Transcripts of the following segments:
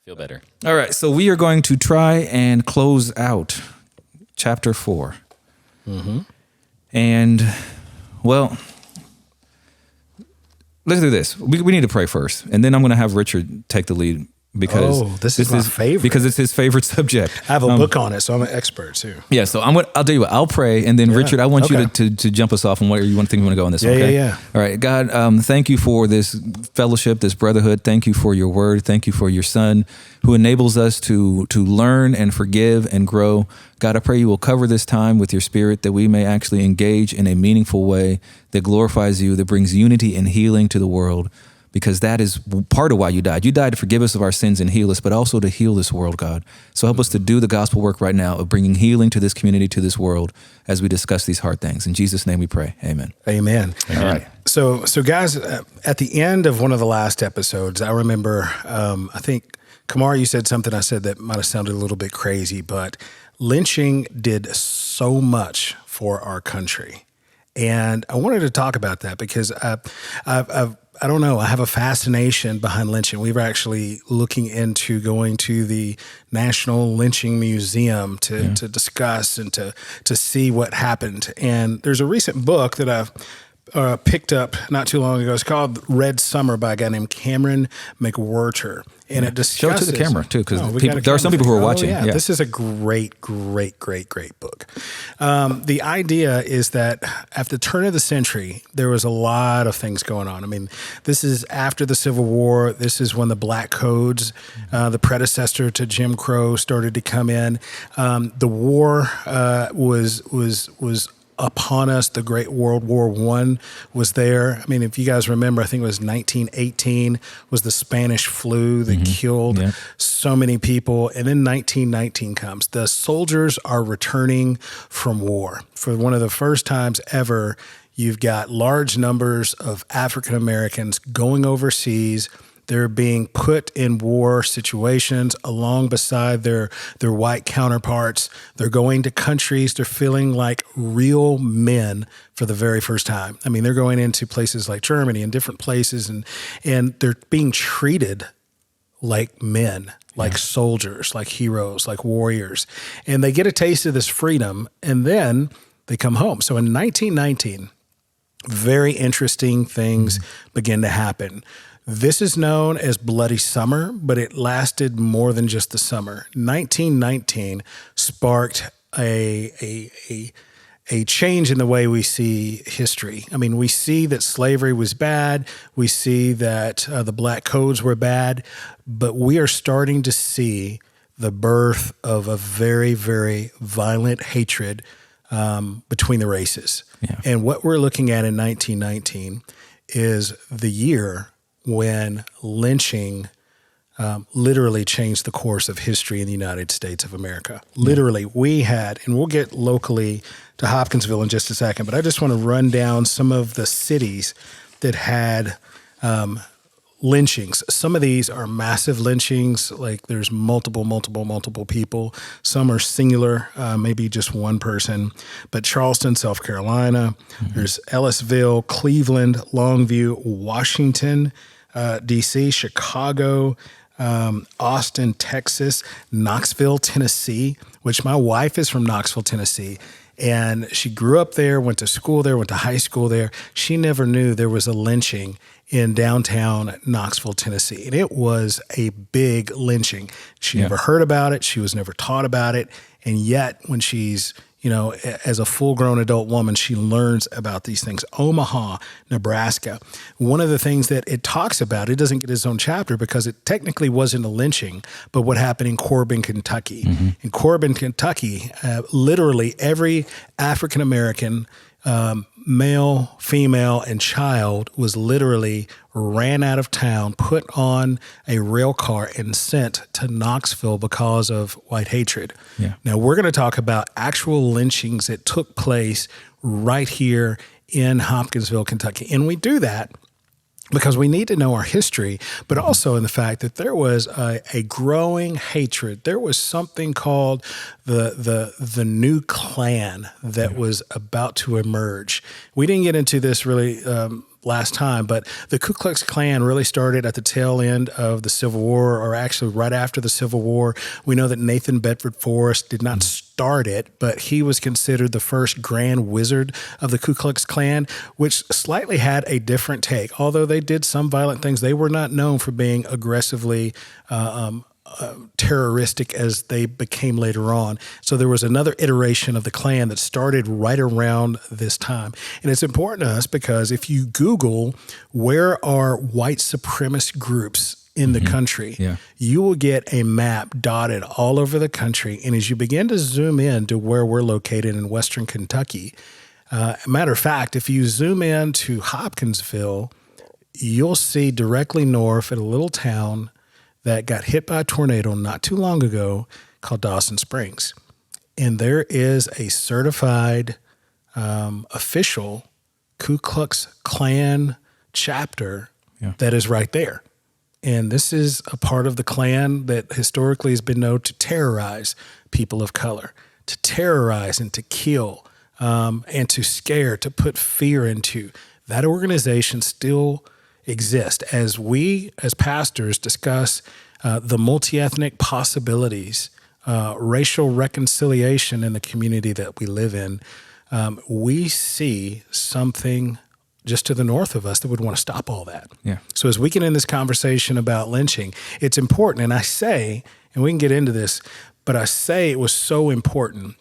Feel better. All right, so we are going to try and close out chapter 4. Mm-hmm. And, well, let's do this. We need to pray first, and then I'm going to have Richard take the lead because this is my favorite. Because it's his favorite subject. I have a book on it, so I'm an expert too. Yeah, so I'll tell you what. I'll pray, and then Richard, I want you to jump us off on what you want to go on this. Yeah, one, okay? yeah. All right, God, thank you for this fellowship, this brotherhood. Thank you for your word. Thank you for your Son, who enables us to learn and forgive and grow. God, I pray you will cover this time with your Spirit, that we may actually engage in a meaningful way that glorifies you, that brings unity and healing to the world. Because that is part of why you died. You died to forgive us of our sins and heal us, but also to heal this world, God. So help us to do the gospel work right now of bringing healing to this community, to this world, as we discuss these hard things. In Jesus' name we pray. Amen. Amen. All right. So guys, at the end of one of the last episodes, I remember, I think, Kamar, you said something I said that might have sounded a little bit crazy, but lynching did so much for our country. And I wanted to talk about that because I don't know. I have a fascination behind lynching. We were actually looking into going to the National Lynching Museum to discuss and to see what happened. And there's a recent book that I've picked up not too long ago. It's called Red Summer by a guy named Cameron McWhirter. And it discusses... Show it to the camera, too, because there are some people who are watching. Yeah. This is a great book. The idea is that at the turn of the century, there was a lot of things going on. I mean, this is after the Civil War. This is when the Black Codes, the predecessor to Jim Crow, started to come in. The war was upon us. The Great World War I was there. I mean, if you guys remember, I think it was 1918 was the Spanish flu that killed so many people. And then 1919 comes. The soldiers are returning from war. For one of the first times ever, you've got large numbers of African Americans going overseas. They're being put in war situations along beside their white counterparts. They're going to countries. They're feeling like real men for the very first time. I mean, they're going into places like Germany and different places, and they're being treated like men, like soldiers, like heroes, like warriors. And they get a taste of this freedom, and then they come home. So in 1919, very interesting things begin to happen. This is known as Bloody Summer, but it lasted more than just the summer. 1919 sparked a change in the way we see history. I mean, we see that slavery was bad. We see that the Black Codes were bad, but we are starting to see the birth of a very, very violent hatred between the races. Yeah. And what we're looking at in 1919 is the year when lynching literally changed the course of history in the United States of America. Literally, we had, and we'll get locally to Hopkinsville in just a second, but I just want to run down some of the cities that had lynchings. Some of these are massive lynchings, like there's multiple people. Some are singular, maybe just one person. But Charleston, South Carolina, there's Ellisville, Cleveland, Longview, Washington, D.C., Chicago, Austin, Texas, Knoxville, Tennessee, which my wife is from Knoxville, Tennessee. And she grew up there, went to school there, went to high school there. She never knew there was a lynching in downtown Knoxville, Tennessee. And it was a big lynching. She never heard about it. She was never taught about it. And yet when she's, as a full-grown adult woman, she learns about these things. Omaha, Nebraska. One of the things that it talks about, it doesn't get its own chapter because it technically wasn't a lynching, but what happened in Corbin, Kentucky. In Corbin, Kentucky, literally every African-American male, female, and child was literally ran out of town, put on a rail car, and sent to Knoxville because of white hatred. Yeah. Now, we're going to talk about actual lynchings that took place right here in Hopkinsville, Kentucky. And we do that because we need to know our history, but also in the fact that there was a growing hatred. There was something called the new Klan that was about to emerge. We didn't get into this really last time, but the Ku Klux Klan really started at the tail end of the Civil War, or actually right after the Civil War. We know that Nathan Bedford Forrest did not start it, but he was considered the first grand wizard of the Ku Klux Klan, which slightly had a different take. Although they did some violent things, they were not known for being aggressively terroristic as they became later on. So there was another iteration of the Klan that started right around this time. And it's important to us because if you Google where are white supremacist groups in the country, you will get a map dotted all over the country. And as you begin to zoom in to where we're located in Western Kentucky, matter of fact, if you zoom in to Hopkinsville, you'll see directly north at a little town that got hit by a tornado not too long ago called Dawson Springs. And there is a certified official Ku Klux Klan chapter that is right there. And this is a part of the Klan that historically has been known to terrorize people of color, to terrorize and to kill, and to scare, to put fear into. That organization still exist as we, as pastors, discuss the multi-ethnic possibilities, racial reconciliation in the community that we live in. We see something just to the north of us that would want to stop all that. Yeah. So as we get in this conversation about lynching, it's important. And I say, and we can get into this, but I say it was so important.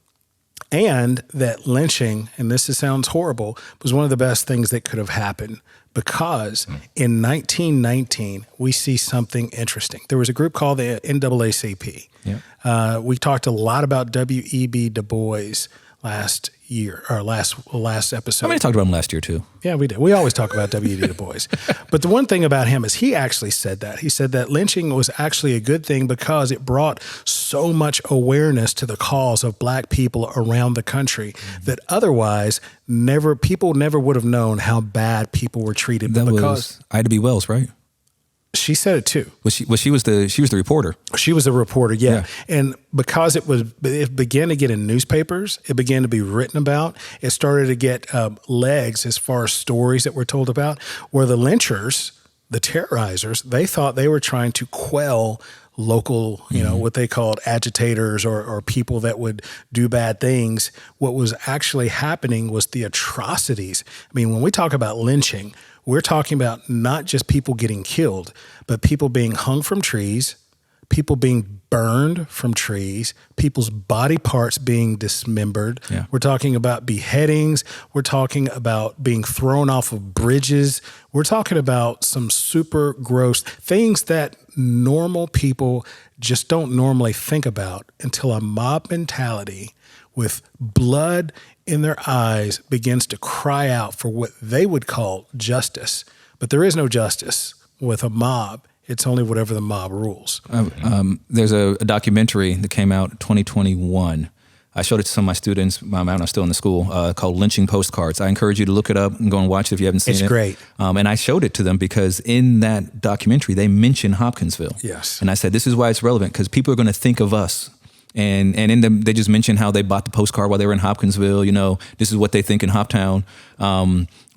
And that lynching, and this sounds horrible, was one of the best things that could have happened because in 1919, we see something interesting. There was a group called the NAACP. Yeah. We talked a lot about W.E.B. Du Bois last year, or last episode. I mean, I talked about him last year too. Yeah, we did. We always talk about W.E.B. Du Bois. But the one thing about him is he actually said that. He said that lynching was actually a good thing because it brought so much awareness to the cause of black people around the country that otherwise people never would have known how bad people were treated. That was Ida B. Wells, right? She said it too. She was the reporter. She was a reporter, yeah. And because it began to get in newspapers, it began to be written about. It started to get legs as far as stories that were told about. Where the lynchers, the terrorizers, they thought they were trying to quell local, what they called agitators or people that would do bad things. What was actually happening was the atrocities. I mean, when we talk about lynching, we're talking about not just people getting killed, but people being hung from trees, people being burned from trees, people's body parts being dismembered. Yeah. We're talking about beheadings. We're talking about being thrown off of bridges. We're talking about some super gross things that normal people just don't normally think about until a mob mentality with blood in their eyes begins to cry out for what they would call justice. But there is no justice with a mob. It's only whatever the mob rules. There's a documentary that came out in 2021. I showed it to some of my students. I'm still in the school, called Lynching Postcards. I encourage you to look it up and go and watch it if you haven't seen it. It's great. And I showed it to them because in that documentary, they mention Hopkinsville. Yes. And I said, this is why it's relevant because people are going to think of us. And in them, they just mentioned how they bought the postcard while they were in Hopkinsville. This is what they think in Hoptown.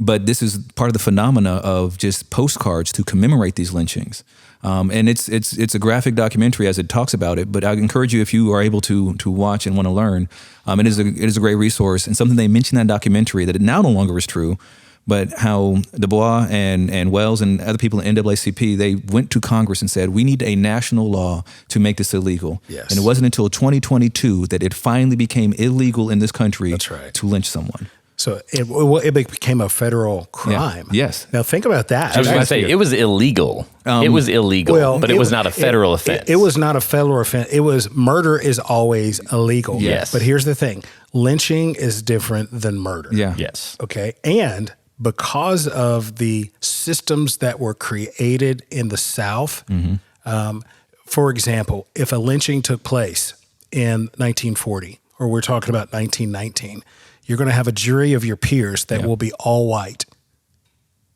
But this is part of the phenomena of just postcards to commemorate these lynchings. And it's a graphic documentary as it talks about it. But I encourage you, if you are able to watch and want to learn, it is a great resource and something they mentioned in that documentary that it now no longer is true. But how Du Bois and Wells and other people in NAACP, they went to Congress and said, we need a national law to make this illegal. Yes. And it wasn't until 2022 that it finally became illegal in this country to lynch someone. So it became a federal crime. Yeah. Yes. Now think about that. I was going to say, it was illegal. It was illegal, but it was not a federal offense. It was not a federal offense. It was murder is always illegal. Yes. But here's the thing. Lynching is different than murder. Yeah. Yes. Okay. And because of the systems that were created in the South, for example, if a lynching took place in 1940, or we're talking about 1919, you're going to have a jury of your peers that will be all white.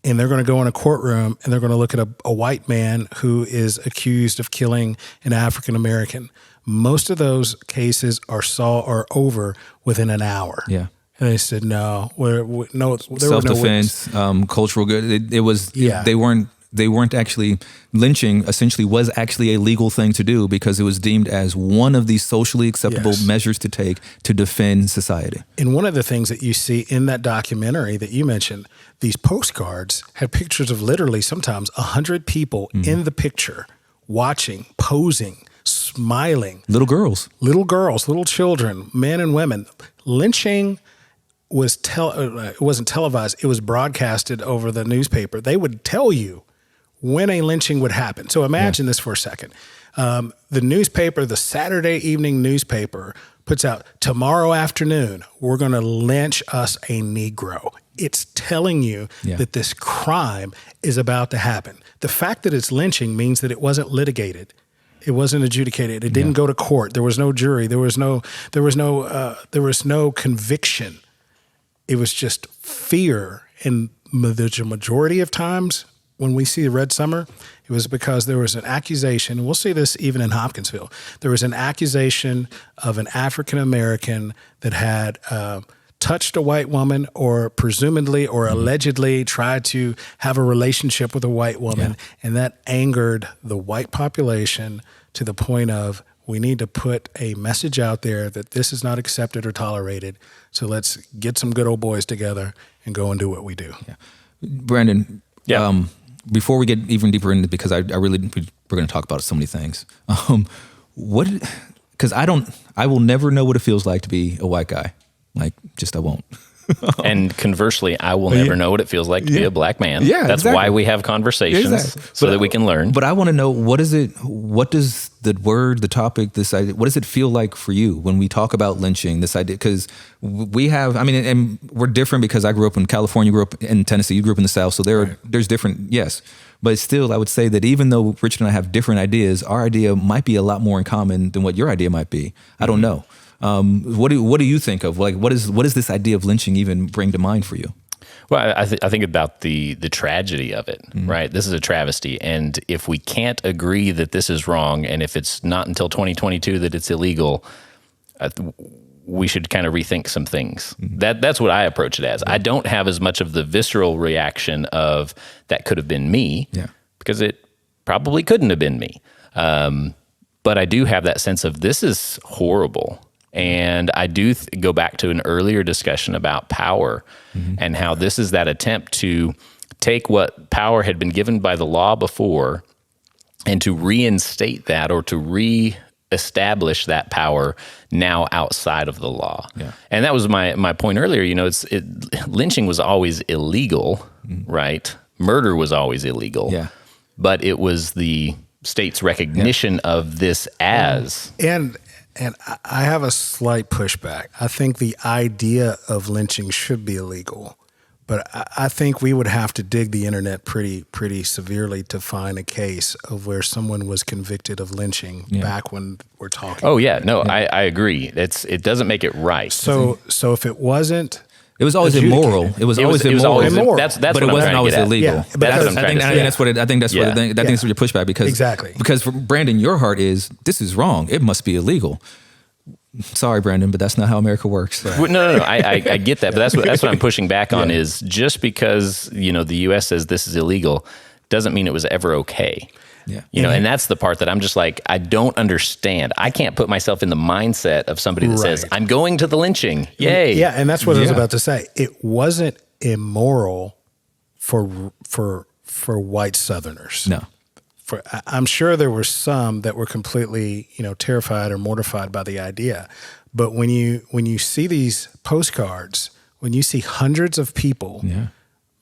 And they're going to go in a courtroom and they're going to look at a white man who is accused of killing an African American. Most of those cases are over within an hour. Yeah. And they said, no, there were no self-defense, cultural good. It was, Yeah. they weren't actually lynching essentially was actually a legal thing to do because it was deemed as one of these socially acceptable Yes. measures to take to defend society. And one of the things that you see in that documentary that you mentioned, these postcards had pictures of literally sometimes 100 people in the picture, watching, posing, smiling. Little girls, Little children, men and women. Lynching was it wasn't televised. It was broadcasted over the newspaper. They would tell you when a lynching would happen. So imagine this for a second. The newspaper, the Saturday evening newspaper, puts out, tomorrow afternoon, we're going to lynch us a Negro. It's telling you that this crime is about to happen. The fact that it's lynching means that it wasn't litigated. It wasn't adjudicated. It didn't go to court. There was no jury. There was no conviction. It was just fear. And the majority of times when we see Red Summer, it was because there was an accusation, and we'll see this even in Hopkinsville. There was an accusation of an African American that had touched a white woman or presumably or allegedly tried to have a relationship with a white woman, and that angered the white population to the point of, we need to put a message out there that this is not accepted or tolerated. So let's get some good old boys together and go and do what we do. Yeah. Brandon, before we get even deeper into, because we're going to talk about so many things. Because I will never know what it feels like to be a white guy. I won't. And conversely, I will never know what it feels like to be a black man. Yeah, that's why we have conversations so that we can learn. But I want to know, what does the word, the topic, this idea, what does it feel like for you when we talk about lynching, this idea? Because we have, and we're different because I grew up in California, grew up in Tennessee, you grew up in the South. So there's different, yes. But still, I would say that even though Richard and I have different ideas, our idea might be a lot more in common than what your idea might be. I don't know. What do you think of? What does this idea of lynching even bring to mind for you? Well, I think about the tragedy of it, right? This is a travesty. And if we can't agree that this is wrong, and if it's not until 2022 that it's illegal, we should kind of rethink some things. That's what I approach it as. I don't have as much of the visceral reaction of that could have been me, because it probably couldn't have been me. But I do have that sense of, this is horrible. And I do go back to an earlier discussion about power and how this is that attempt to take what power had been given by the law before and to reinstate that, or to reestablish that power now outside of the law. Yeah. And that was my point earlier. Lynching was always illegal, right? Murder was always illegal. Yeah. But it was the state's recognition of this as... And I have a slight pushback. I think the idea of lynching should be illegal, but I think we would have to dig the internet pretty severely to find a case of where someone was convicted of lynching back when we're talking. Oh yeah, no, I agree. It doesn't make it right. So if it wasn't, it was always immoral. It was always immoral. That's but what it I'm wasn't always illegal. Yeah, that's what I'm trying to say. I think that's what your pushback, because because for Brandon, your heart is, this is wrong. It must be illegal. Sorry, Brandon, but that's not how America works. Right. No. I get that, but that's what I'm pushing back on. Is just because the U.S. says this is illegal doesn't mean it was ever okay. Yeah. And that's the part that I'm just like, I don't understand. I can't put myself in the mindset of somebody that says, I'm going to the lynching. Yay. Yeah. And that's what I was about to say. It wasn't immoral for white Southerners. No. I'm sure there were some that were completely, terrified or mortified by the idea. But when you see these postcards, when you see hundreds of people,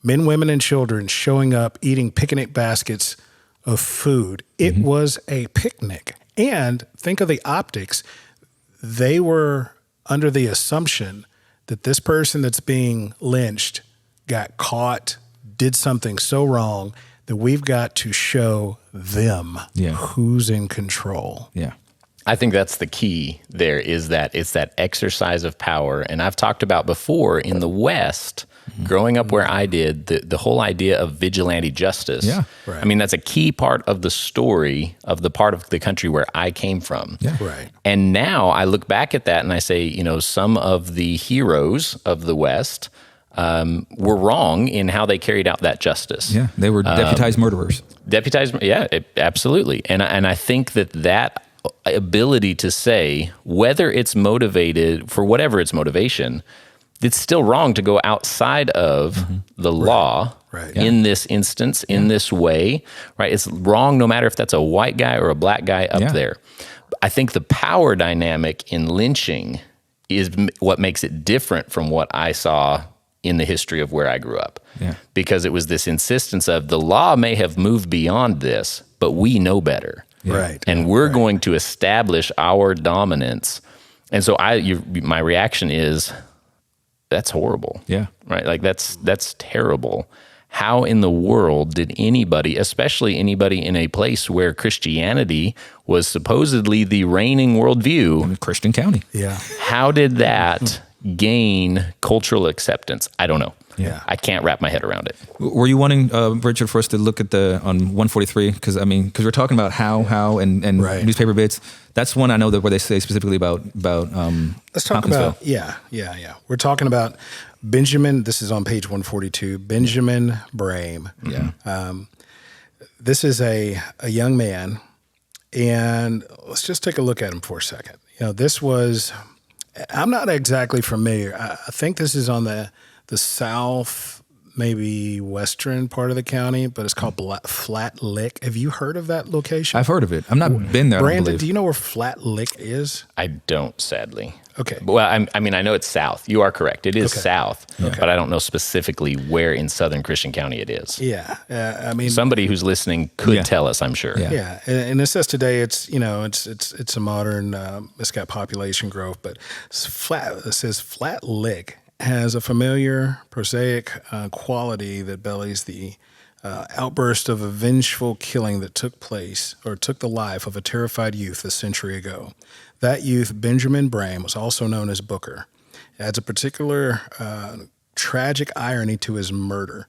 men, women, and children showing up, eating picnic baskets of food, it was a picnic. And think of the optics. They were under the assumption that this person that's being lynched got caught, did something so wrong that we've got to show them who's in control. Yeah. I think that's the key there, is that it's that exercise of power. And I've talked about before in the West, growing up where I did, the whole idea of vigilante justice. Yeah. Right. I mean, that's a key part of the story of the part of the country where I came from. Yeah. Right. And now I look back at that and I say, some of the heroes of the West were wrong in how they carried out that justice. Yeah, they were deputized murderers. Deputized, yeah, absolutely. And I think that ability to say, whether it's motivated for whatever its motivation, it's still wrong to go outside of the law Right. in this instance, in this way, right? It's wrong no matter if that's a white guy or a black guy up there. I think the power dynamic in lynching is what makes it different from what I saw in the history of where I grew up. Yeah. Because it was this insistence of the law may have moved beyond this, but we know better. Right. And we're going to establish our dominance. And so my reaction is, that's horrible. Yeah. Right? Like that's terrible. How in the world did anybody, especially anybody in a place where Christianity was supposedly the reigning worldview, In Christian County. Yeah. how did that gain cultural acceptance? I don't know. Yeah. I can't wrap my head around it. Were you wanting, Richard, for us to look at on 143? Because we're talking about how and Right. newspaper bits. That's one I know that where they say specifically about Let's talk Hopkinsville. about, yeah. We're talking about Benjamin. This is on page 142, Benjamin Brame. Yeah. This is a young man, and let's just take a look at him for a second. This was, I'm not exactly familiar. I think this is on the south, maybe western part of the county, but it's called Flat Lick. Have you heard of that location? I've heard of it. I've not been there. I don't Brandon, believe. do you know where Flat Lick is? I don't, sadly. Okay. Well, I mean, I know it's south. You are correct. It is Okay. south, but I don't know specifically where in Southern Christian County it is. Yeah. I mean, Somebody who's listening could Yeah. tell us, I'm sure. Yeah. yeah, and it says today it's it's a modern, it's got population growth, but it says Flat Lick has a familiar, prosaic quality that belies the outburst of a vengeful killing that took the life of a terrified youth a century ago. That youth, Benjamin Brame, was also known as Booker. It adds a particular tragic irony to his murder.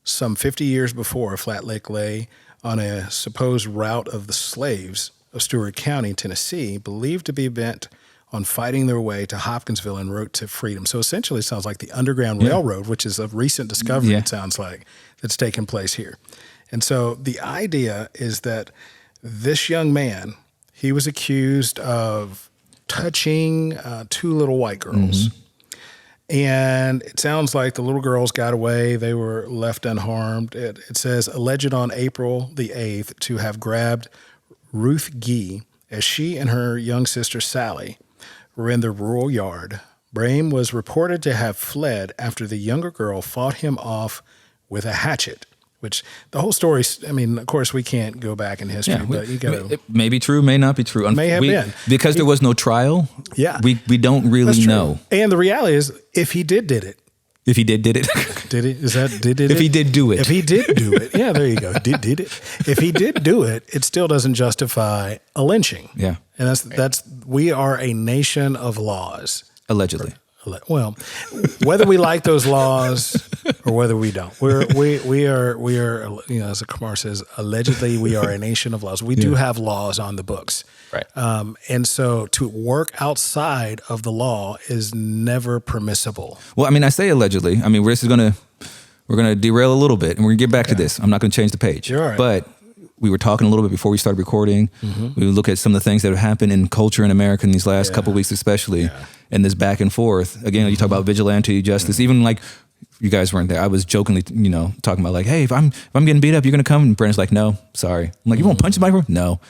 Some 50 years before, Flat Lake lay on a supposed route of the slaves of Stewart County, Tennessee, believed to be bent on fighting their way to Hopkinsville en route to freedom. So essentially it sounds like the Underground Railroad, which is a recent discovery, it sounds like, that's taken place here. And so the idea is that this young man, he was accused of touching two little white girls. And it sounds like the little girls got away. They were left unharmed. It says, alleged on April the 8th to have grabbed Ruth Gee as she and her young sister Sally were in their rural yard. Brame was reported to have fled after the younger girl fought him off with a hatchet, which the whole story, I mean, of course, we can't go back in history, but you got to... It may be true, may not be true. May have been. Because there was no trial, Yeah. we don't really know. And the reality is, if he did it, If he did it. did it? Is that did it? If he did do it. If he did do it, yeah, there you go. Did it? If he did do it, it still doesn't justify a lynching. Yeah. And that's we are a nation of laws. Allegedly. Well, whether we like those laws or whether we don't, we are as a Kamar says, allegedly we are a nation of laws. We do have laws on the books, Right. and so to work outside of the law is never permissible. Well, I mean, I say allegedly. I mean, we're gonna derail a little bit, and we're gonna get back to this. I'm not gonna change the page. You're all right. But we were talking a little bit before we started recording. We would look at some of the things that have happened in culture in America in these last couple of weeks, especially, and this back and forth. Again, you talk about vigilante justice. Even like you guys weren't there. I was jokingly, talking about like, hey, if I'm getting beat up, you're gonna come. And Brandon's like, no, sorry. I'm like, you won't punch somebody? No.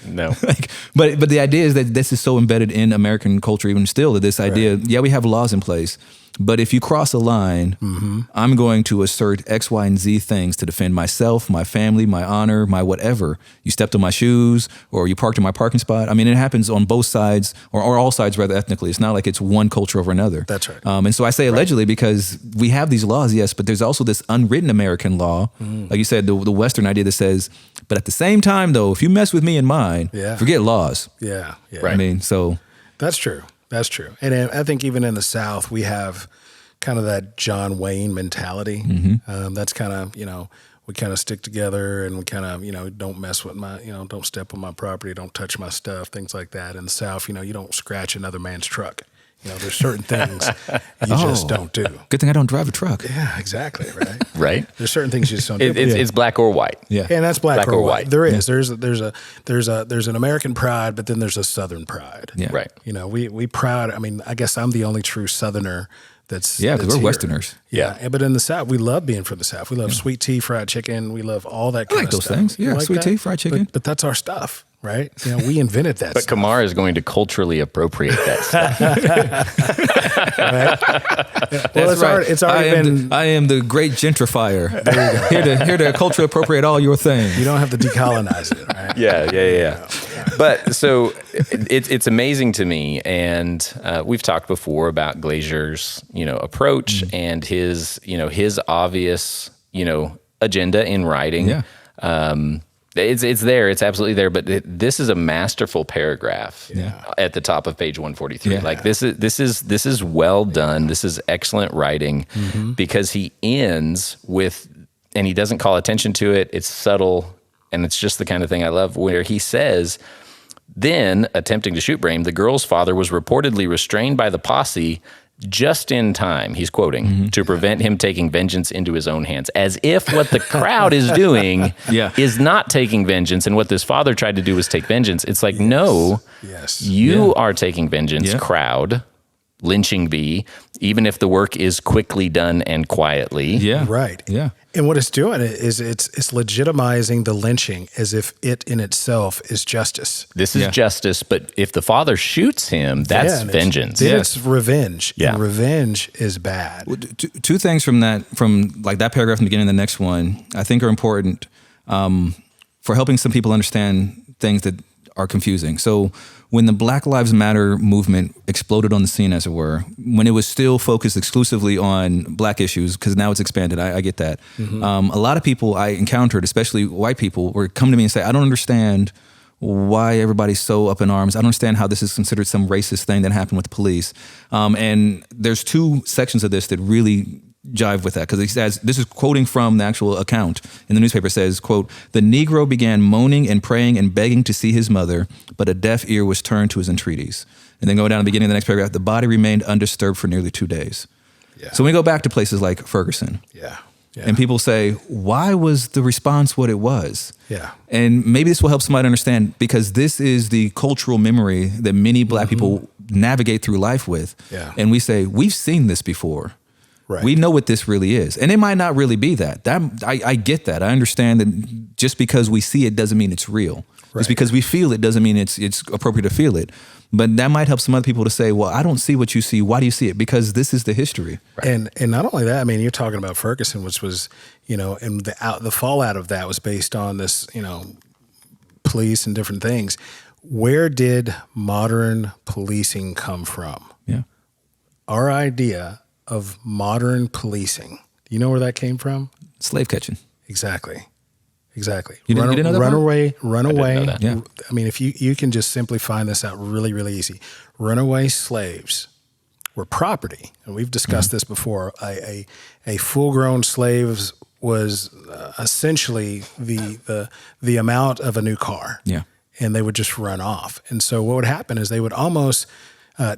Like, but the idea is that this is so embedded in American culture, even still, that this idea, we have laws in place. But if you cross a line, I'm going to assert X, Y, and Z things to defend myself, my family, my honor, my whatever. You stepped on my shoes or you parked in my parking spot. I mean, it happens on both sides or all sides rather ethnically. It's not like it's one culture over another. That's right. And so I say allegedly because we have these laws, yes, but there's also this unwritten American law. Like you said, the Western idea that says, but at the same time, though, if you mess with me and mine, forget laws. Yeah. Right. I mean, so. That's true. That's true. And I think even in the South, we have kind of that John Wayne mentality. That's kind of, we kind of stick together and we kind of, don't mess with my, don't step on my property, don't touch my stuff, things like that. In the South, you don't scratch another man's truck. There's certain things you just don't do. Good thing I don't drive a truck. Yeah, exactly. Right. Right. There's certain things you just don't do. It's black or white. Yeah. And that's black or white. There is. Yeah. There's an American pride, but then there's a Southern pride. Yeah. Right. We proud. I mean, I guess I'm the only true Southerner because we're here. Westerners. Yeah. But in the South, we love being from the South. We love sweet tea, fried chicken. We love all that kind I like of those stuff. things. Yeah, You like sweet that? tea, fried chicken. But that's our stuff, right? We invented that But stuff. Kamar is going to culturally appropriate that stuff. Well, it's already been. I am the great gentrifier. Here to culturally appropriate all your things. You don't have to decolonize it, right? Yeah. But so it's amazing to me, and we've talked before about Glazier's approach and his obvious agenda in writing. Yeah. It's there. It's absolutely there. But this is a masterful paragraph at the top of page 143. Yeah. Like this is well done. This is excellent writing because he ends with, and he doesn't call attention to it. It's subtle, and it's just the kind of thing I love. Where he says, then attempting to shoot Brame, the girl's father was reportedly restrained by the posse just in time, he's quoting, to prevent him taking vengeance into his own hands, as if what the crowd is doing is not taking vengeance, and what this father tried to do was take vengeance. It's like, no, you are taking vengeance, crowd, lynching bee, even if the work is quickly done and quietly. Yeah. Right. Yeah. And what it's doing is it's legitimizing the lynching as if it in itself is justice. This is justice, but if the father shoots him, that's vengeance. It's revenge. Yeah. And revenge is bad. Well, two things from that paragraph in the beginning of the next one, I think are important for helping some people understand things that are confusing. So when the Black Lives Matter movement exploded on the scene, as it were, when it was still focused exclusively on black issues, because now it's expanded, I get that. A lot of people I encountered, especially white people, were coming to me and say, I don't understand why everybody's so up in arms. I don't understand how this is considered some racist thing that happened with the police. And there's two sections of this that really jive with that, because he says, this is quoting from the actual account in the newspaper, says, quote, the Negro began moaning and praying and begging to see his mother, but a deaf ear was turned to his entreaties. And then going down to the beginning of the next paragraph, the body remained undisturbed for nearly 2 days. So when we go back to places like Ferguson, and people say, why was the response what it was? And maybe this will help somebody understand, because this is the cultural memory that many black people navigate through life with. And we say, we've seen this before. Right. We know what this really is. And it might not really be that. I get that. I understand that just because we see it doesn't mean it's real. Just because we feel it doesn't mean it's appropriate to feel it. But that might help some other people to say, well, I don't see what you see. Why do you see it? Because this is the history. And not only that, I mean, you're talking about Ferguson, which was, and the fallout of that was based on this, police and different things. Where did modern policing come from? Yeah. Our idea of modern policing. Do you know where that came from? Slave catching. Exactly. You didn't know that run part? away. Yeah. I mean, if you can just simply find this out really, really easy. Runaway slaves were property. And we've discussed this before. A full-grown slave was essentially the amount of a new car. Yeah. And they would just run off. And so what would happen is they would almost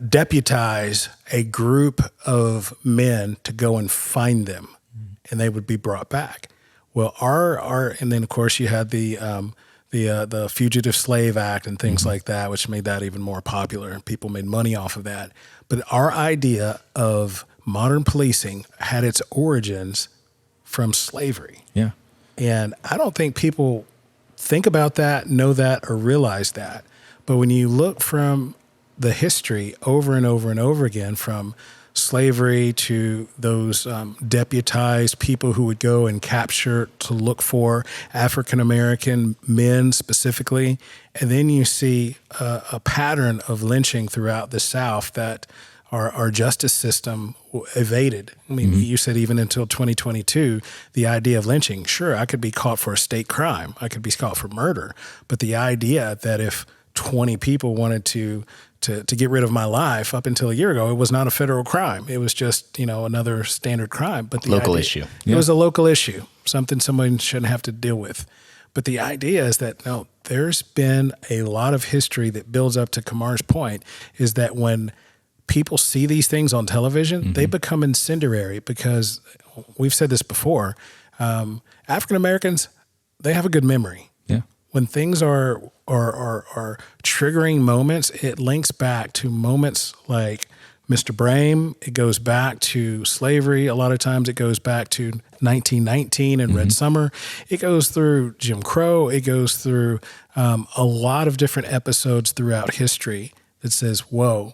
deputize a group of men to go and find them, and they would be brought back. Well, and then of course you had the Fugitive Slave Act and things like that, which made that even more popular. People made money off of that. But our idea of modern policing had its origins from slavery. Yeah. And I don't think people think about that, know that, or realize that. But when you look from the history over and over and over again, from slavery to those deputized people who would go and capture to look for African American men specifically. And then you see a pattern of lynching throughout the South that our justice system evaded. I mean, you said even until 2022, the idea of lynching, sure, I could be caught for a state crime. I could be caught for murder. But the idea that if 20 people wanted to get rid of my life up until a year ago, it was not a federal crime. It was just, another standard crime. But the local idea, issue. It was a local issue, something someone shouldn't have to deal with. But the idea is that, no, there's been a lot of history that builds up to Kamar's point, is that when people see these things on television, they become incendiary, because we've said this before, African Americans, they have a good memory. Yeah. When things are triggering moments, it links back to moments like Mr. Brame. It goes back to slavery. A lot of times it goes back to 1919 and Red Summer. It goes through Jim Crow. It goes through a lot of different episodes throughout history that says, whoa,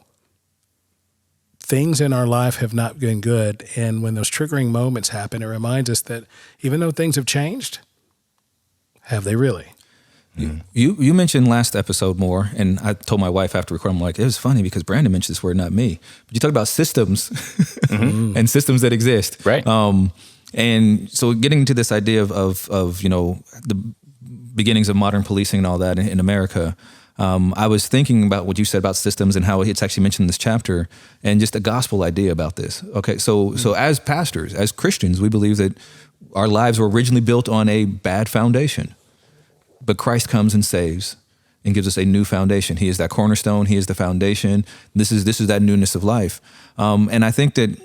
things in our life have not been good. And when those triggering moments happen, it reminds us that even though things have changed, have they really? You mentioned last episode more, and I told my wife after recording, I'm like, it was funny because Brandon mentioned this word, not me. But you talked about systems and systems that exist. Right. And so getting to this idea of the beginnings of modern policing and all that in America, I was thinking about what you said about systems and how it's actually mentioned in this chapter, and just a gospel idea about this. Okay, so as pastors, as Christians, we believe that our lives were originally built on a bad foundation, but Christ comes and saves and gives us a new foundation. He is that cornerstone. He is the foundation. This is that newness of life. And I think that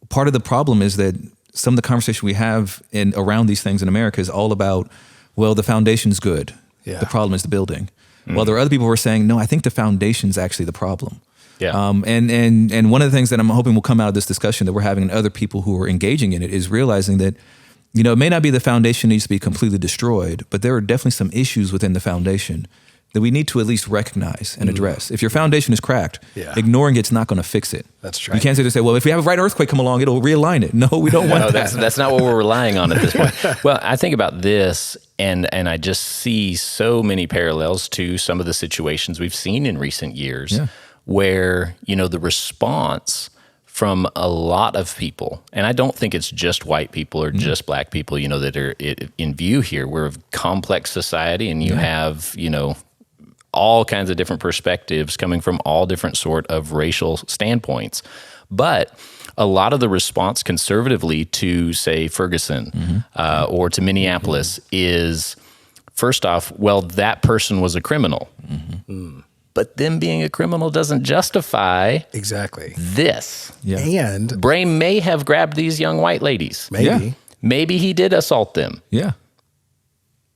part of the problem is that some of the conversation we have around these things in America is all about, well, the foundation's good. Yeah. The problem is the building. Well, there are other people who are saying, no, I think the foundation's actually the problem. Yeah. And one of the things that I'm hoping will come out of this discussion that we're having and other people who are engaging in it is realizing that, it may not be the foundation needs to be completely destroyed, but there are definitely some issues within the foundation that we need to at least recognize and address. If your foundation is cracked, ignoring it's not going to fix it. That's right. You can't say, well, if we have a right earthquake come along, it'll realign it. No, we don't want that. That's not what we're relying on at this point. Well, I think about this, and I just see so many parallels to some of the situations we've seen in recent years where, the response from a lot of people, and I don't think it's just white people or just black people, that are in view here. We're a complex society, and you have, all kinds of different perspectives coming from all different sort of racial standpoints. But a lot of the response conservatively to, say, Ferguson or to Minneapolis is, first off, well, that person was a criminal. But them being a criminal doesn't justify exactly this. Yeah. And Brame may have grabbed these young white ladies. maybe. Yeah. Maybe he did assault them. Yeah.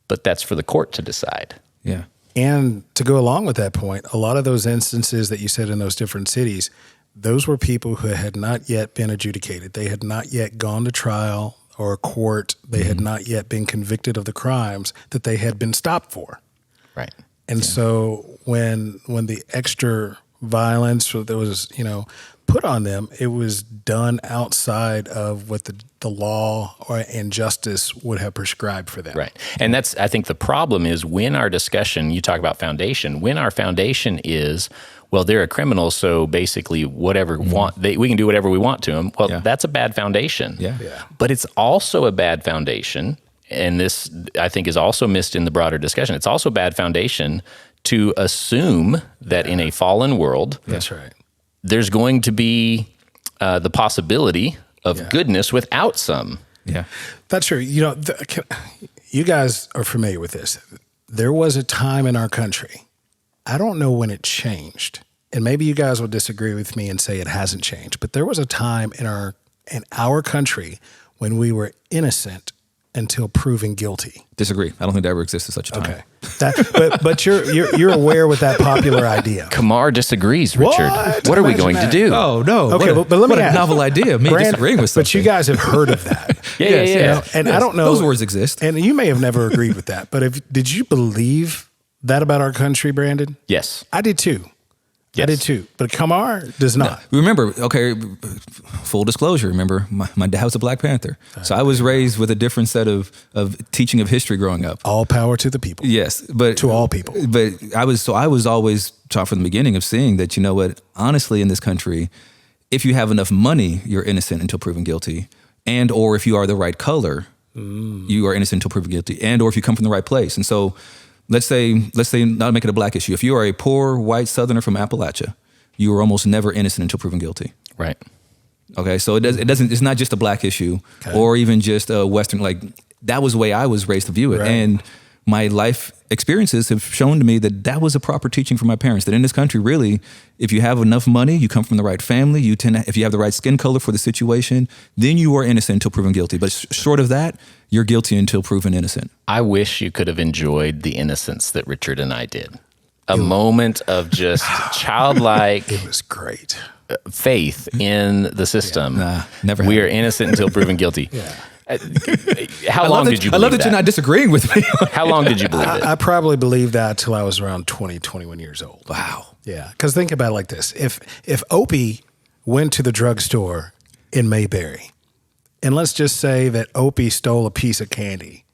But that's for the court to decide. Yeah. And to go along with that point, a lot of those instances that you said in those different cities, those were people who had not yet been adjudicated. They had not yet gone to trial or court. They had not yet been convicted of the crimes that they had been stopped for. Right. And so when the extra violence that was, put on them, it was done outside of what the law and justice would have prescribed for them. Right. And that's, I think the problem is when our discussion, you talk about foundation, when our foundation is, well, they're a criminal, so basically whatever we can do whatever we want to them. Well, that's a bad foundation. Yeah. But it's also a bad foundation, and this, I think, is also missed in the broader discussion. It's also a bad foundation to assume that in a fallen world, That's right. there's going to be the possibility of goodness without some. Yeah. That's true. You guys are familiar with this. There was a time in our country, I don't know when it changed, and maybe you guys will disagree with me and say it hasn't changed, but there was a time in our country when we were innocent until proven guilty. Disagree. I don't think there ever existed such a time. Okay. But you're aware with that popular idea. Kamar disagrees, Richard. What are we going to do? Oh, no. Okay, but let me what a ask. novel idea. Me Brand, disagreeing with something. But you guys have heard of that. Yeah. And I don't know. Those words exist. And you may have never agreed with that, but did you believe that about our country, Brandon? Yes. I did too. I did too. But Kamar does not. Remember, okay, full disclosure, remember, my dad was a Black Panther. So I was raised with a different set of teaching of history growing up. All power to the people. Yes, but to all people. But I was always taught from the beginning of seeing that, you know what, honestly, in this country, if you have enough money, you're innocent until proven guilty. And or if you are the right color, you are innocent until proven guilty. And or if you come from the right place. And so let's say not to make it a black issue. If you are a poor white Southerner from Appalachia, you are almost never innocent until proven guilty. Right. Okay. So it's not just a black issue or even just a Western, like that was the way I was raised to view it. Right. And my life experiences have shown to me that was a proper teaching from my parents, that in this country, really, if you have enough money, you come from the right family, if you have the right skin color for the situation, then you are innocent until proven guilty. But short of that, you're guilty until proven innocent. I wish you could have enjoyed the innocence that Richard and I did. A moment of just childlike It was great. faith in the system. Never We had are innocent until proven guilty. Yeah. How long did you believe I love that you're not disagreeing with me. How long did you believe it? I probably believed that till I was around 20, 21 years old. Wow. Yeah. Because think about it like this. If Opie went to the drugstore in Mayberry, and let's just say that Opie stole a piece of candy,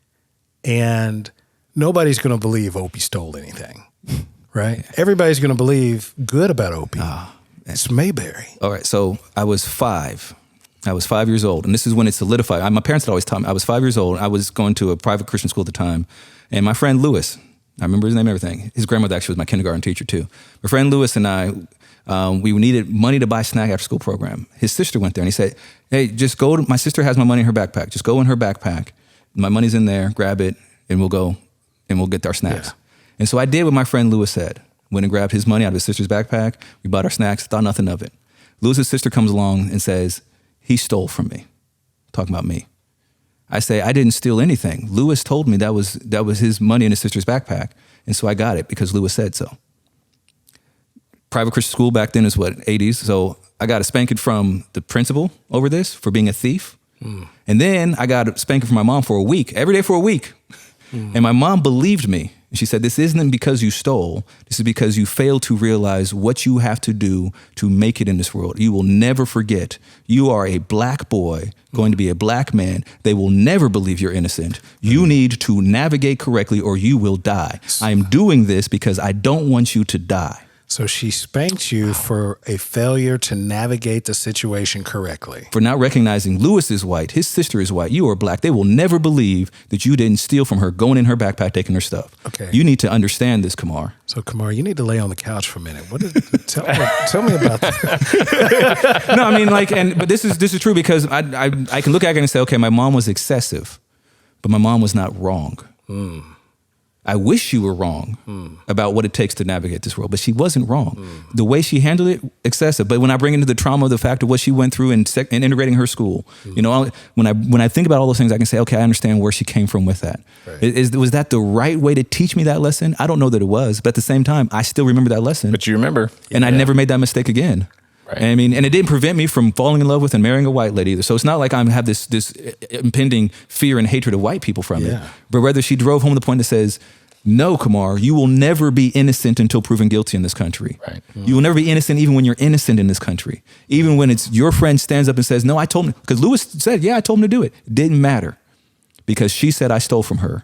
and nobody's going to believe Opie stole anything, right? Everybody's going to believe good about Opie. It's Mayberry. All right. So I was 5. I was 5 years old, and this is when it solidified. My parents had always taught me. I was 5 years old. I was going to a private Christian school at the time, and my friend Lewis, I remember his name and everything. His grandmother actually was my kindergarten teacher too. My friend Lewis and I, we needed money to buy snack after school program. His sister went there, and he said, "Hey, just go. My sister has my money in her backpack. Just go in her backpack. My money's in there. Grab it, and we'll go, and we'll get our snacks." Yeah. And so I did what my friend Lewis said. Went and grabbed his money out of his sister's backpack. We bought our snacks. Thought nothing of it. Lewis's sister comes along and says, "He stole from me," talking about me. I say, "I didn't steal anything. Lewis told me that was his money in his sister's backpack, and so I got it because Lewis said so." Private Christian school back then is what, 80s? So I got a spanking from the principal over this for being a thief. And then I got a spanking from my mom for a week, every day for a week. And my mom believed me. And she said, "This isn't because you stole. This is because you failed to realize what you have to do to make it in this world. You will never forget. You are a black boy going to be a black man. They will never believe you're innocent. You need to navigate correctly or you will die. I am doing this because I don't want you to die." So she spanked you for a failure to navigate the situation correctly. For not recognizing Lewis is white, his sister is white, you are black. They will never believe that you didn't steal from her, going in her backpack, taking her stuff. Okay. You need to understand this, Kamar. So Kamar, you need to lay on the couch for a minute. Tell me about that. No, I mean, but this is true because I can look at it and say, okay, my mom was excessive, but my mom was not wrong. I wish you were wrong about what it takes to navigate this world, but she wasn't wrong. The way she handled it, excessive. But when I bring into the trauma, the fact of what she went through in integrating her school, you know, when I think about all those things, I can say, okay, I understand where she came from with that. Right. Was that the right way to teach me that lesson? I don't know that it was, but at the same time, I still remember that lesson. But you remember. And I never made that mistake again. Right. I mean, and it didn't prevent me from falling in love with and marrying a white lady either. So it's not like I have this impending fear and hatred of white people from it. But rather she drove home the point that says, "No, Kamar, you will never be innocent until proven guilty in this country. Right. You will never be innocent even when you're innocent in this country. Even when it's your friend stands up and says, 'No, I told him,' because Lewis said, 'Yeah, I told him to do it.' It didn't matter because she said I stole from her.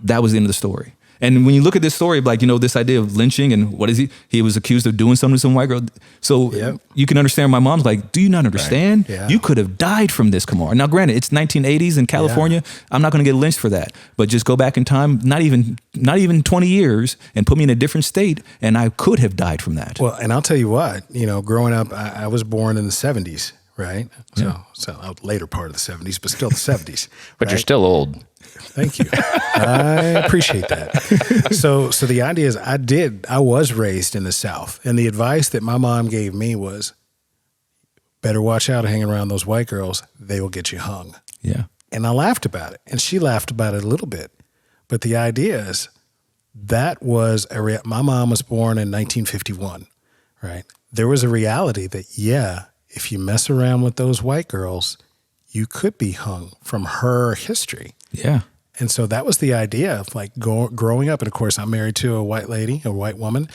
That was the end of the story. And when you look at this story, like, you know, this idea of lynching and what is he? He was accused of doing something to some white girl. So you can understand my mom's like, do you not understand? Right. Yeah. You could have died from this, Kamar. Now, granted, it's 1980s in California. I'm not going to get lynched for that. But just go back in time, not even 20 years and put me in a different state. And I could have died from that. Well, and I'll tell you what, you know, growing up, I was born in the 70s, right? So a later part of the 70s, but still the 70s. But you're still old. Thank you. I appreciate that. So the idea is I was raised in the South, and the advice that my mom gave me was, better watch out hanging around those white girls. They will get you hung. Yeah. And I laughed about it, and she laughed about it a little bit. But the idea is that was my mom was born in 1951, right? There was a reality that, if you mess around with those white girls, you could be hung from her history. Yeah. And so that was the idea of like growing up. And of course, I'm married to a white lady, a white woman.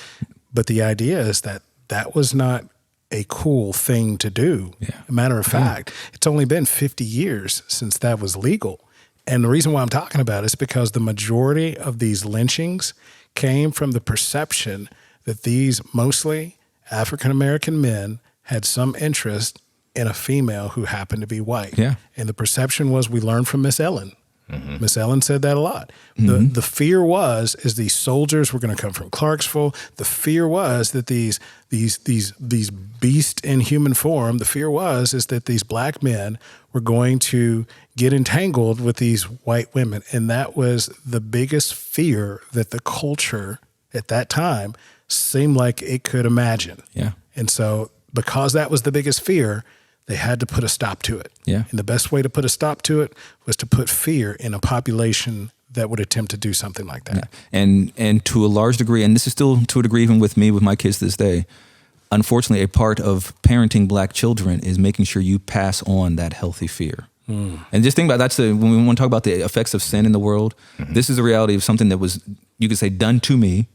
But the idea is that that was not a cool thing to do. Yeah. A matter of fact, it's only been 50 years since that was legal. And the reason why I'm talking about it is because the majority of these lynchings came from the perception that these mostly African-American men had some interest in a female who happened to be white. Yeah. And the perception was, we learned from Miss Ellen. Miss Ellen said that a lot. The fear is these soldiers were going to come from Clarksville. The fear was that these beasts in human form, the fear is that these black men were going to get entangled with these white women. And that was the biggest fear that the culture at that time seemed like it could imagine. Yeah. And so because that was the biggest fear, they had to put a stop to it. Yeah. And the best way to put a stop to it was to put fear in a population that would attempt to do something like that. Yeah. And to a large degree, and this is still to a degree even with me, with my kids this day, unfortunately, a part of parenting black children is making sure you pass on that healthy fear. And just think about when we want to talk about the effects of sin in the world, this is the reality of something that was, you could say, done to me,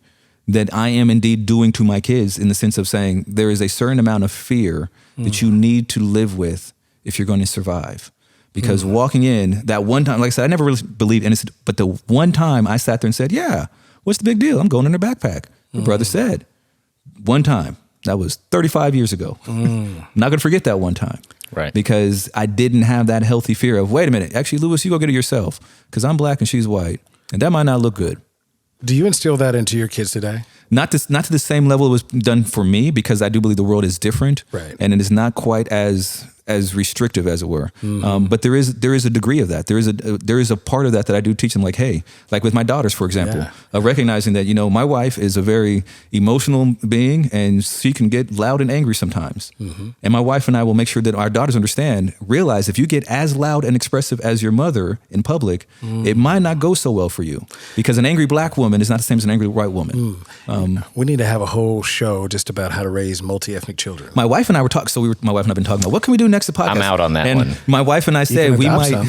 that I am indeed doing to my kids, in the sense of saying there is a certain amount of fear that you need to live with if you're going to survive. Because walking in that one time, like I said, I never really believed innocent, but the one time I sat there and said, yeah, what's the big deal? I'm going in a backpack. My brother said, one time, that was 35 years ago. I'm not going to forget that one time. Right. Because I didn't have that healthy fear of, wait a minute, actually, Lewis, you go get it yourself, because I'm black and she's white, and that might not look good. Do you instill that into your kids today? Not to the same level it was done for me, because I do believe the world is different, right, and it is not quite as restrictive, as it were. But there is a degree of that. There is a part of that I do teach them, like, hey, like with my daughters, for example, recognizing that, my wife is a very emotional being and she can get loud and angry sometimes. And my wife and I will make sure that our daughters realize if you get as loud and expressive as your mother in public, it might not go so well for you, because an angry black woman is not the same as an angry white woman. We need to have a whole show just about how to raise multi-ethnic children. My wife and I were talking, my wife and I have been talking about, what can we do next to podcast? I'm out on that one. My wife and I said we might,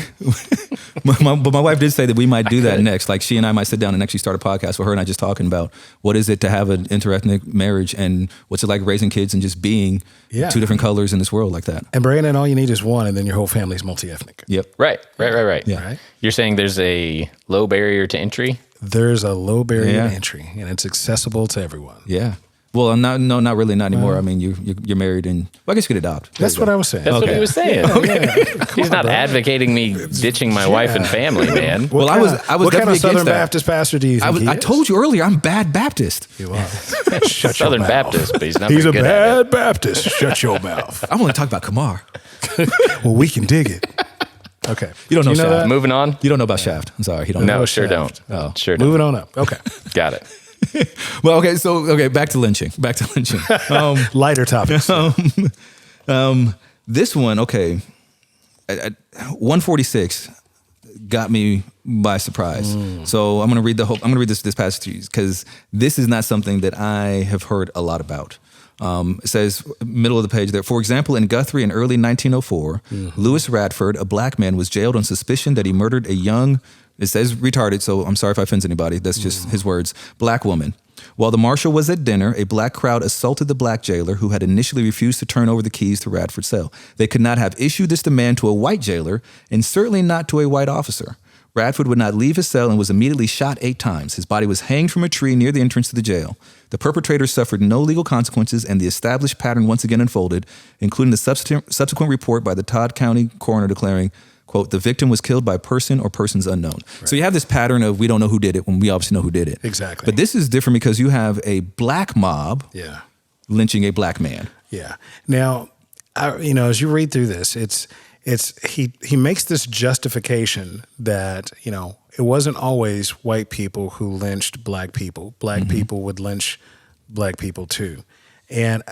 but my wife did say that we might do that next. Like, she and I might sit down and actually start a podcast with her and I, just talking about what is it to have an interethnic marriage and what's it like raising kids and just being two different colors in this world like that. And Brandon, all you need is one, and then your whole family's multi-ethnic. Yep. Right. Yeah. Right? You're saying there's a low barrier to entry? There's a low barrier to entry, and it's accessible to everyone. Yeah. Well, not really, not anymore. I mean, you're married, and I guess you could adopt. That's what I was saying. That's what he was saying. He's not advocating me ditching my wife and family, man. Well, I was what kind of Southern that. Baptist pastor do you think he is? I told you earlier, I'm bad Baptist. You are. Shut Southern your mouth. Baptist, but he's not. He's a very good bad at it. Baptist. Shut your mouth. I'm only talking about Kamar. Well, we can dig it. Okay. You don't know Shaft. that? Moving on. You don't know about Shaft. I'm sorry. He don't know. No, sure Shaft. don't. Oh. Sure don't. Moving on up. Okay. Got it. Well, okay, back to lynching. Lighter topics. This one, okay, 146 got me by surprise. So I'm going to read this passage to you, because this is not something that I have heard a lot about. It says, middle of the page there, for example, in Guthrie in early 1904, Lewis Radford, a black man, was jailed on suspicion that he murdered a young, it says retarded, so I'm sorry if I offends anybody, that's just his words, black woman. While the marshal was at dinner, a black crowd assaulted the black jailer, who had initially refused to turn over the keys to Radford's cell. They could not have issued this demand to a white jailer, and certainly not to a white officer. Radford would not leave his cell and was immediately shot 8 times. His body was hanged from a tree near the entrance to the jail. The perpetrator suffered no legal consequences, and the established pattern once again unfolded, including the subsequent report by the Todd County coroner declaring, quote, the victim was killed by person or persons unknown. Right. So you have this pattern of we don't know who did it when we obviously know who did it. Exactly. But this is different because you have a black mob lynching a black man. Yeah. Now, as you read through this, he makes this justification that, it wasn't always white people who lynched black people. Black people would lynch black people too. And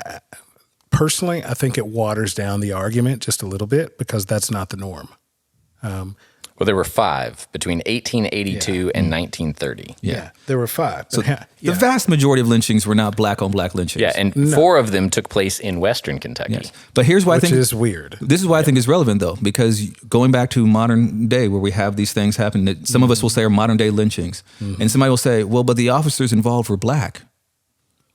personally, I think it waters down the argument just a little bit, because that's not the norm. Well, there were 5 between 1882 and 1930. Yeah, there were 5. So the vast majority of lynchings were not black on black lynchings. Yeah, and 4 of them took place in Western Kentucky. Yes. But here's why I think is weird. This is why I think it's relevant, though, because going back to modern day, where we have these things happen that some of us will say are modern day lynchings, and somebody will say, well, but the officers involved were black.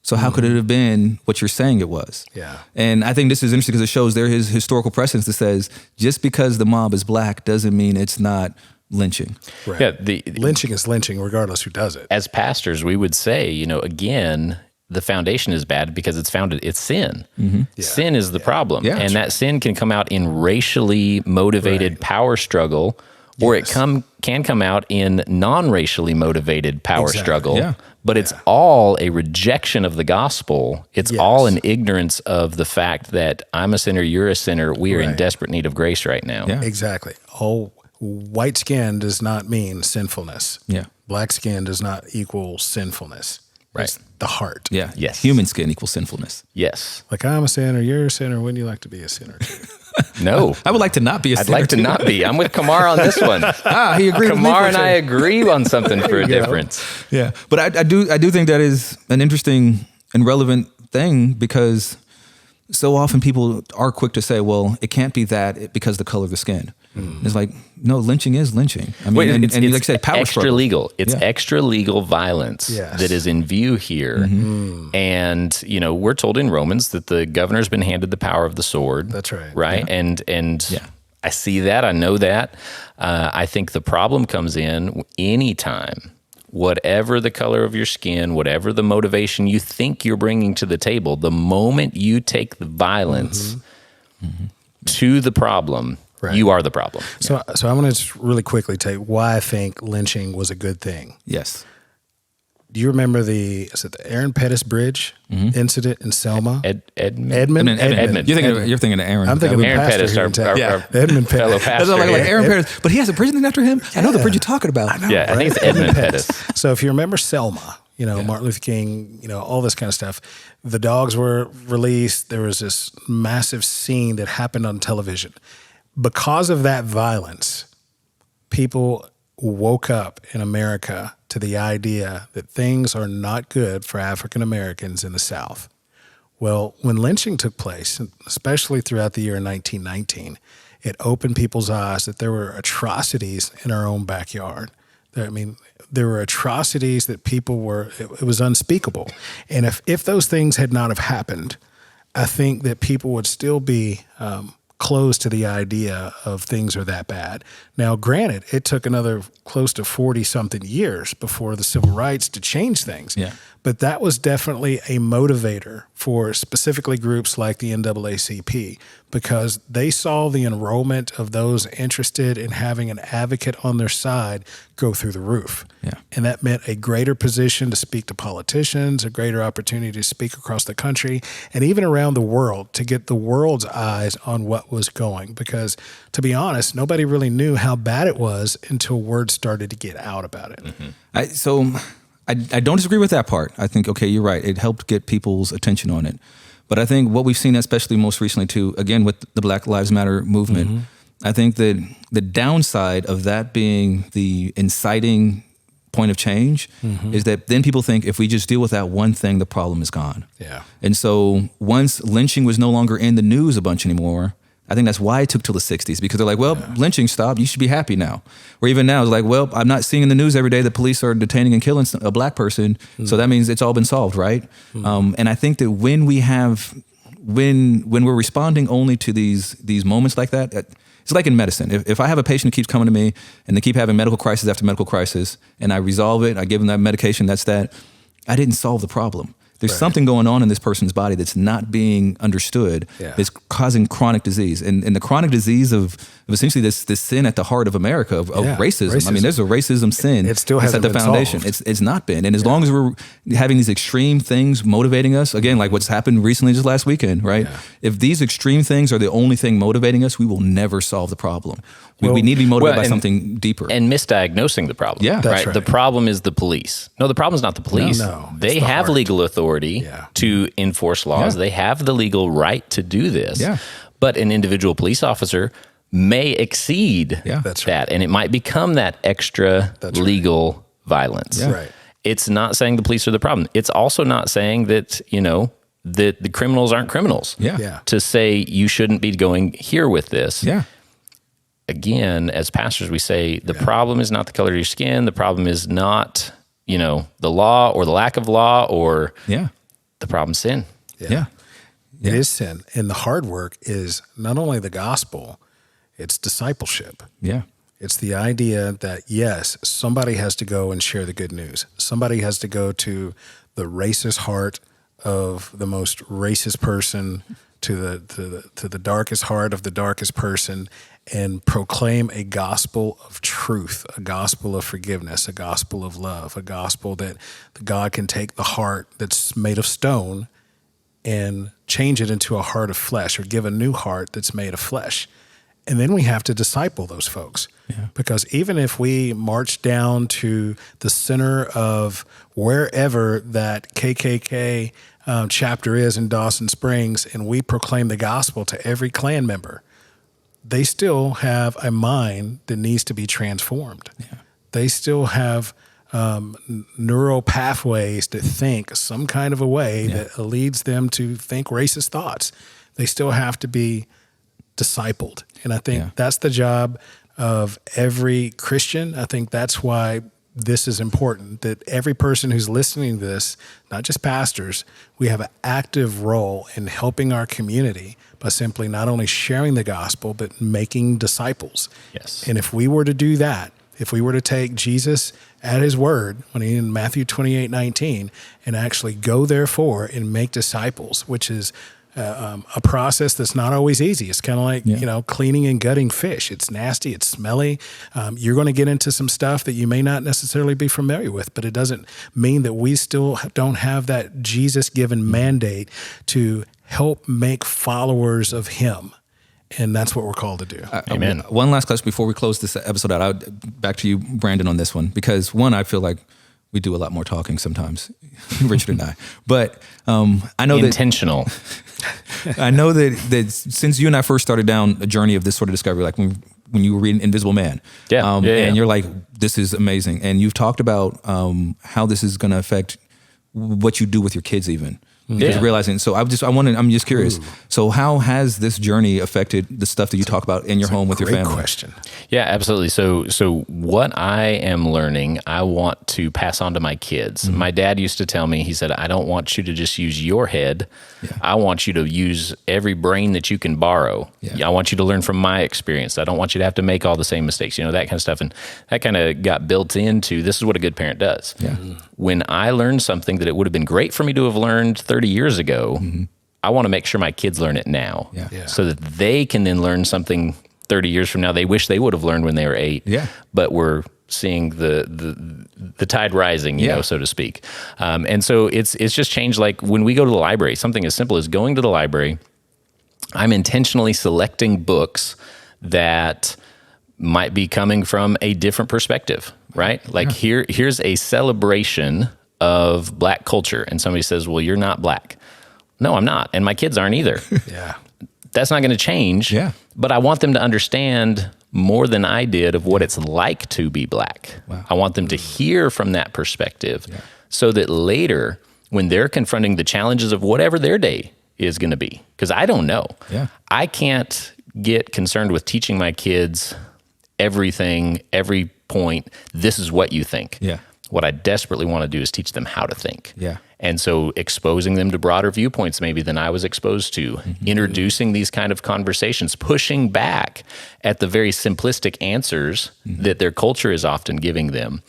So how could it have been what you're saying it was? Yeah. And I think this is interesting because it shows there is historical precedence that says just because the mob is black doesn't mean it's not lynching. Right. Yeah, lynching is lynching regardless who does it. as pastors, we would say, again, the foundation is bad because it's sin. Mm-hmm. Yeah. Sin is the problem. Yeah, and that sin can come out in racially motivated power struggle, or it can come out in non-racially motivated power struggle. Yeah. But it's all a rejection of the gospel. It's all an ignorance of the fact that I'm a sinner, you're a sinner, we are in desperate need of grace right now. Yeah. Exactly. Oh, white skin does not mean sinfulness. Yeah. Black skin does not equal sinfulness. Right. It's the heart. Yeah. Yes. Human skin equals sinfulness. Yes. Like, I'm a sinner, you're a sinner. Wouldn't you like to be a sinner too? No. I would like to not be a I'd sinner like to too. not be. I'm with Kamar on this one. He agreed with me. Kamar for and sure. I agree on something for a difference. Yeah, but I do think that is an interesting and relevant thing because so often people are quick to say, well, it can't be that because the color of the skin. It's like, no, lynching is lynching. I mean, and like I said, power extra struggle. legal. It's extra legal violence that is in view here. Mm-hmm. And, we're told in Romans that the governor's been handed the power of the sword. That's right. Right? Yeah. And I see that. I know that. I think the problem comes in anytime, whatever the color of your skin, whatever the motivation you think you're bringing to the table, the moment you take the violence to the problem, you are the problem. So I want to just really quickly tell you why I think lynching was a good thing. Yes. Do you remember the Aaron Pettis Bridge incident in Selma? Edmund. You're thinking of Aaron. I'm thinking of Aaron pastor Pettis, here in town. our Edmund fellow Pettis. pastor. like Aaron Pettis, but he has a bridge named after him. I know the bridge you're talking about. Yeah, I think it's Edmund Pettis. So if you remember Selma, Martin Luther King, all this kind of stuff, the dogs were released. There was this massive scene that happened on television. Because of that violence, people woke up in America to the idea that things are not good for African Americans in the South. Well, when lynching took place, especially throughout the year 1919, it opened people's eyes that there were atrocities in our own backyard. There were atrocities that it was unspeakable. And if those things had not have happened, I think that people would still be close to the idea of things are that bad. Now, granted, it took another close to 40-something years before the civil rights to change things. Yeah. But that was definitely a motivator for specifically groups like the NAACP because they saw the enrollment of those interested in having an advocate on their side go through the roof. Yeah. And that meant a greater position to speak to politicians, a greater opportunity to speak across the country, and even around the world to get the world's eyes on what was going. Because, to be honest, nobody really knew how bad it was until word started to get out about it. Mm-hmm. I don't disagree with that part. I think, okay, you're right. It helped get people's attention on it. But I think what we've seen, especially most recently too, again, with the Black Lives Matter movement, I think that the downside of that being the inciting point of change is that then people think if we just deal with that one thing, the problem is gone. Yeah. And so once lynching was no longer in the news a bunch anymore, I think that's why it took till the 60s, because they're like, well, lynching stopped. You should be happy now. Or even now, it's like, well, I'm not seeing in the news every day that police are detaining and killing a black person. So that means it's all been solved, right? And I think that when we're responding only to these moments like that, it's like in medicine. If I have a patient who keeps coming to me and they keep having medical crisis after medical crisis, and I resolve it, I give them that medication, that's that, I didn't solve the problem. There's something going on in this person's body that's not being understood, that's causing chronic disease. And the chronic disease of essentially this sin at the heart of America, of racism. I mean, there's a racism sin it still that's hasn't at the been foundation. solved. It's not been. And as long as we're having these extreme things motivating us, again, like what's happened recently just last weekend, right? Yeah. If these extreme things are the only thing motivating us, we will never solve the problem. We need to be motivated by something deeper. And misdiagnosing the problem. Yeah. That's right. The problem is the police. No, the problem is not the police. No, they have legal authority to enforce laws. They have the legal right to do this. Yeah. But an individual police officer may exceed that, and it might become that extra legal violence. Yeah. Right. It's not saying the police are the problem. It's also not saying that, that the criminals aren't criminals. Yeah. To say you shouldn't be going here with this. Yeah. Again, as pastors, we say the problem is not the color of your skin. The problem is not, the law or the lack of law or the problem's sin. Yeah. It is sin. And the hard work is not only the gospel, it's discipleship. Yeah. It's the idea that, yes, somebody has to go and share the good news. Somebody has to go to the racist heart of the most racist person, to the darkest heart of the darkest person, and proclaim a gospel of truth, a gospel of forgiveness, a gospel of love, a gospel that God can take the heart that's made of stone and change it into a heart of flesh, or give a new heart that's made of flesh. And then we have to disciple those folks. Because even if we march down to the center of wherever that KKK chapter is in Dawson Springs, and we proclaim the gospel to every Klan member, they still have a mind that needs to be transformed. They still have neural pathways that think some kind of a way that leads them to think racist thoughts. They still have to be discipled. And I think that's the job of every Christian. I think that's why this is important, that every person who's listening to this, not just pastors, we have an active role in helping our community by simply not only sharing the gospel, but making disciples. Yes. And if we were to do that, if we were to take Jesus at his word, when he in Matthew 28:19, and actually go therefore and make disciples, which is a process that's not always easy. It's kind of like, cleaning and gutting fish. It's nasty. It's smelly. You're going to get into some stuff that you may not necessarily be familiar with, but it doesn't mean that we still don't have that Jesus-given mandate to help make followers of him. And that's what we're called to do. Amen. One last question before we close this episode out. Back to you, Brandon, on this one, because one, I feel like we do a lot more talking sometimes, Richard and I. But I know intentional. I know that since you and I first started down a journey of this sort of discovery, like when you were reading Invisible Man, and you're like, this is amazing, and you've talked about how this is going to affect what you do with your kids, even. Realizing. So I'm just curious. Ooh. So how has this journey affected the stuff that you talk about in your home with your family? Great question. Yeah, absolutely. So what I am learning, I want to pass on to my kids. Mm-hmm. My dad used to tell me, he said, I don't want you to just use your head. Yeah. I want you to use every brain that you can borrow. Yeah. I want you to learn from my experience. I don't want you to have to make all the same mistakes, that kind of stuff. And that kind of got built into, this is what a good parent does. Yeah. When I learned something that it would have been great for me to have learned 30 years ago, I want to make sure my kids learn it now, so that they can then learn something 30 years from now they wish they would have learned when they were 8. But we're seeing the tide rising, you know, so to speak. And so it's just changed. Like when we go to the library, something as simple as going to the library, I'm intentionally selecting books that might be coming from a different perspective, right? Like here's a celebration of Black culture, and somebody says, well, you're not Black. No, I'm not, and my kids aren't either. That's not going to change, but I want them to understand more than I did of what it's like to be Black. I want them to hear from that perspective so that later, when they're confronting the challenges of whatever their day is going to be, because I don't know. I can't get concerned with teaching my kids everything, every point, this is what you think. What I desperately want to do is teach them how to think. And so exposing them to broader viewpoints maybe than I was exposed to, introducing these kind of conversations, pushing back at the very simplistic answers that their culture is often giving them.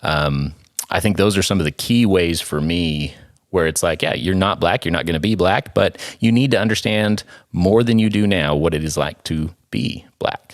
I think those are some of the key ways for me where it's like, you're not Black, you're not going to be Black, but you need to understand more than you do now what it is like to be Black.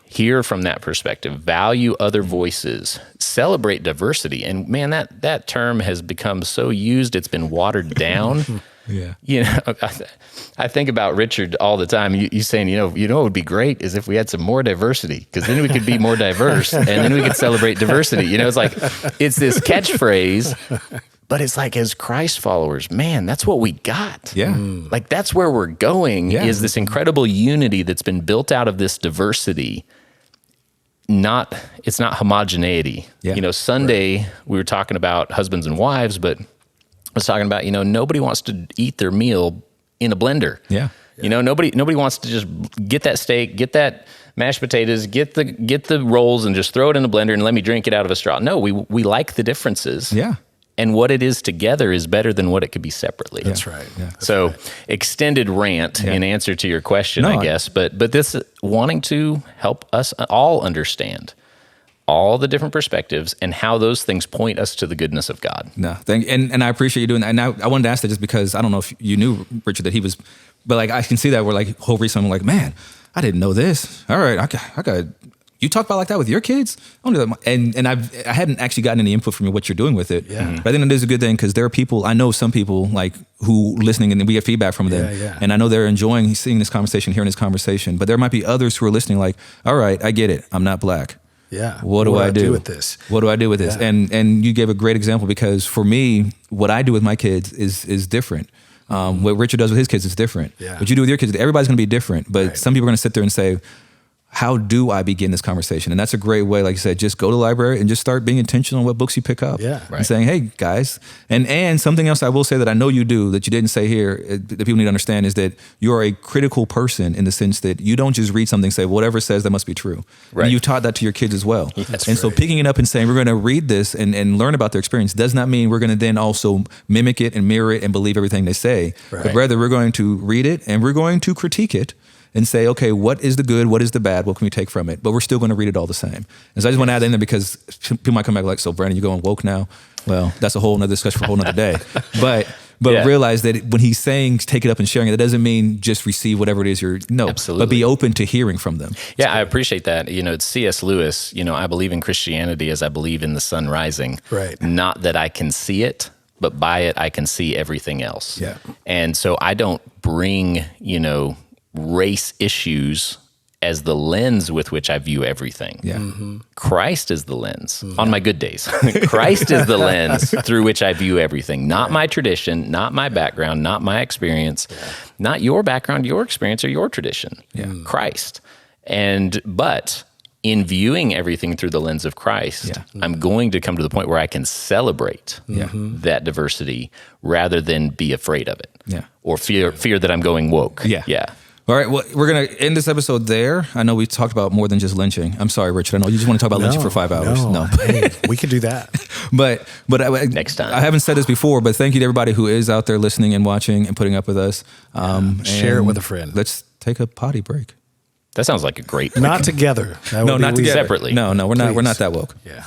Hear from that perspective, value other voices, celebrate diversity. And man, that term has become so used, it's been watered down. I think about Richard all the time. You saying, what would be great is if we had some more diversity, because then we could be more diverse and then we could celebrate diversity. It's like, it's this catchphrase, but it's like, as Christ followers, man, that's what we got. Like that's where we're going, is this incredible unity that's been built out of this diversity. It's not homogeneity. Sunday we were talking about husbands and wives, but I was talking about, nobody wants to eat their meal in a blender. Nobody wants to just get that steak, get that mashed potatoes, get the rolls and just throw it in a blender and let me drink it out of a straw. No, we like the differences. And what it is together is better than what it could be separately. That's right. Yeah. So extended rant in answer to your question, I guess, but this wanting to help us all understand all the different perspectives and how those things point us to the goodness of God. No, and I appreciate you doing that. And I wanted to ask that just because I don't know if you knew, Richard, that he was, but like I can see that where like whole reason I'm like, man, I didn't know this. All right, I got. You talk about like that with your kids? I don't do that. And I hadn't actually gotten any input from you what you're doing with it. Yeah. But I think it is a good thing because there are people, I know some people like who listening and we get feedback from them. Yeah. And I know they're enjoying seeing this conversation, hearing this conversation. But there might be others who are listening like, all right, I get it. I'm not black. Yeah. What do I do with this? What do I do with this? Yeah. And you gave a great example because for me, what I do with my kids is different. What Richard does with his kids is different. Yeah. What you do with your kids, everybody's going to be different. But some people are going to sit there and say, how do I begin this conversation? And that's a great way, like you said, just go to the library and just start being intentional on what books you pick up. Yeah. And saying, hey, guys. And something else I will say that I know you do that you didn't say here that people need to understand is that you're a critical person in the sense that you don't just read something and say, whatever it says, that must be true. Right. And you've taught that to your kids as well. So picking it up and saying, we're going to read this and learn about their experience does not mean we're going to then also mimic it and mirror it and believe everything they say. Right. But rather, we're going to read it and we're going to critique it and say, okay, what is the good? What is the bad? What can we take from it? But we're still going to read it all the same. And so I just want to add in there because people might come back like, so Brandon, you going woke now? Well, that's a whole nother discussion for a whole nother day. But realize that when he's saying take it up and sharing it, that doesn't mean just receive whatever it is Absolutely. but be open to hearing from them. Yeah, I appreciate that. It's C.S. Lewis. I believe in Christianity as I believe in the sun rising. Right. Not that I can see it, but by it I can see everything else. Yeah. And so I don't bring, race issues as the lens with which I view everything. Yeah. Christ is the lens on my good days. Christ is the lens through which I view everything, not my tradition, not my background, not my experience, not your background, your experience, or your tradition. Christ. But in viewing everything through the lens of Christ, I'm going to come to the point where I can celebrate that diversity rather than be afraid of it or fear that I'm going woke. Yeah. All right, well, we're going to end this episode there. I know we talked about more than just lynching. I'm sorry, Richard. I know you just want to talk about lynching for 5 hours. No. Hey, we could do that. But next time. I haven't said this before, but thank you to everybody who is out there listening and watching and putting up with us. Share it with a friend. Let's take a potty break. That sounds like a great Not together. Not together. Separately. No, we're not that woke. Yeah.